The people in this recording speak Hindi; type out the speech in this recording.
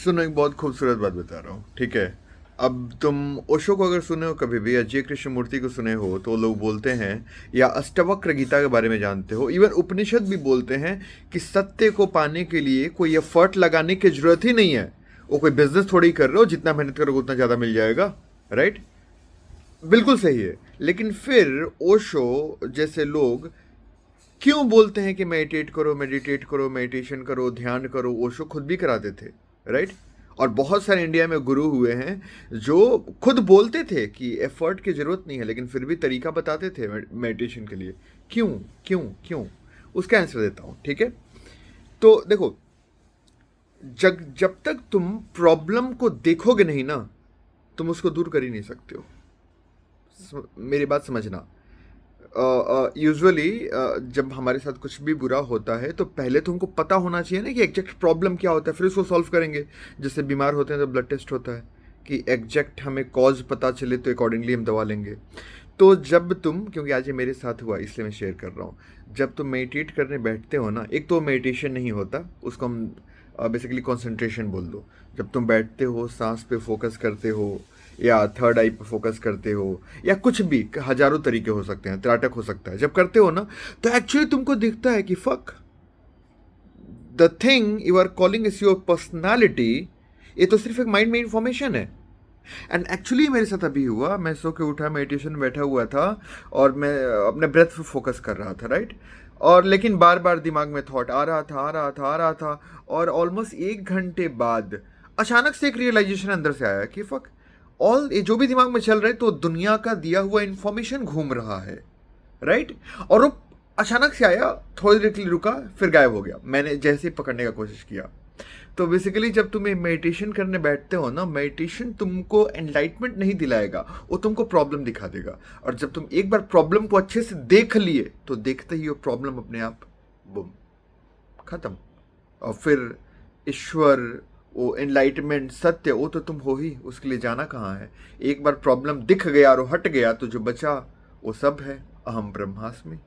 सुनो, एक बहुत खूबसूरत बात बता रहा हूँ, ठीक है। अब तुम ओशो को अगर सुने हो कभी भी, या जे कृष्णमूर्ति को सुने हो, तो लोग बोलते हैं, या अष्टावक्र गीता के बारे में जानते हो, इवन उपनिषद भी बोलते हैं कि सत्य को पाने के लिए कोई एफर्ट लगाने की जरूरत ही नहीं है। वो कोई बिजनेस थोड़ी कर रहे हो, जितना मेहनत करोगे उतना ज़्यादा मिल जाएगा। राइट। बिल्कुल सही है। लेकिन फिर ओशो जैसे लोग क्यों बोलते हैं कि मेडिटेट करो, मेडिटेशन करो, ध्यान करो? ओशो खुद भी कराते थे। राइट। और बहुत सारे इंडिया में गुरु हुए हैं जो खुद बोलते थे कि एफर्ट की जरूरत नहीं है, लेकिन फिर भी तरीका बताते थे मेडिटेशन के लिए। क्यों? क्यों? क्यों? उसका आंसर देता हूं, ठीक है। तो देखो, जब तक तुम प्रॉब्लम को देखोगे नहीं ना, तुम उसको दूर कर ही नहीं सकते हो। मेरी बात समझना। यूजुअली जब हमारे साथ कुछ भी बुरा होता है तो पहले तो हमको पता होना चाहिए ना कि एग्जैक्ट प्रॉब्लम क्या होता है, फिर उसको सॉल्व करेंगे। जैसे बीमार होते हैं तो ब्लड टेस्ट होता है कि एग्जैक्ट हमें कॉज पता चले तो अकॉर्डिंगली हम दवा लेंगे। तो जब तुम, क्योंकि आज ये मेरे साथ हुआ इसलिए मैं शेयर कर रहा हूँ, जब तुम मेडिटेट करने बैठते हो ना, एक तो मेडिटेशन नहीं होता, उसको हम बेसिकली कंसंट्रेशन बोल दो। जब तुम बैठते हो, सांस पे फोकस करते हो, या थर्ड आई पे फोकस करते हो, या कुछ भी, हजारों तरीके हो सकते हैं, त्राटक हो सकता है। जब करते हो ना, तो एक्चुअली तुमको दिखता है कि fuck the thing you are calling is your personality, ये तो सिर्फ एक माइंड में इंफॉर्मेशन है। एंड एक्चुअली मेरे साथ अभी हुआ, मैं सो के उठा, मेडिटेशन में बैठा हुआ था और मैं अपने ब्रेथ पे फोकस कर रहा था। राइट। और लेकिन बार बार दिमाग में थॉट आ रहा था, और ऑलमोस्ट 1 घंटे बाद अचानक से एक रियलाइजेशन अंदर से आया कि फक, ऑल ये जो भी दिमाग में चल रहा है तो दुनिया का दिया हुआ इंफॉर्मेशन घूम रहा है। राइट। और वो अचानक से आया, थोड़ी देर के लिए रुका, फिर गायब हो गया। मैंने जैसे ही पकड़ने का कोशिश किया। तो बेसिकली जब तुम मेडिटेशन करने बैठते हो ना, मेडिटेशन तुमको एनलाइटमेंट नहीं दिलाएगा, वो तुमको प्रॉब्लम दिखा देगा। और जब तुम एक बार प्रॉब्लम को अच्छे से देख लिए, तो देखते ही वो प्रॉब्लम अपने आप बुम खत्म। और फिर ईश्वर, वो एनलाइटमेंट, सत्य, वो तो तुम हो ही, उसके लिए जाना कहाँ है। एक बार प्रॉब्लम दिख गया और वो हट गया, तो जो बचा वो सब है अहम ब्रह्मास्मि।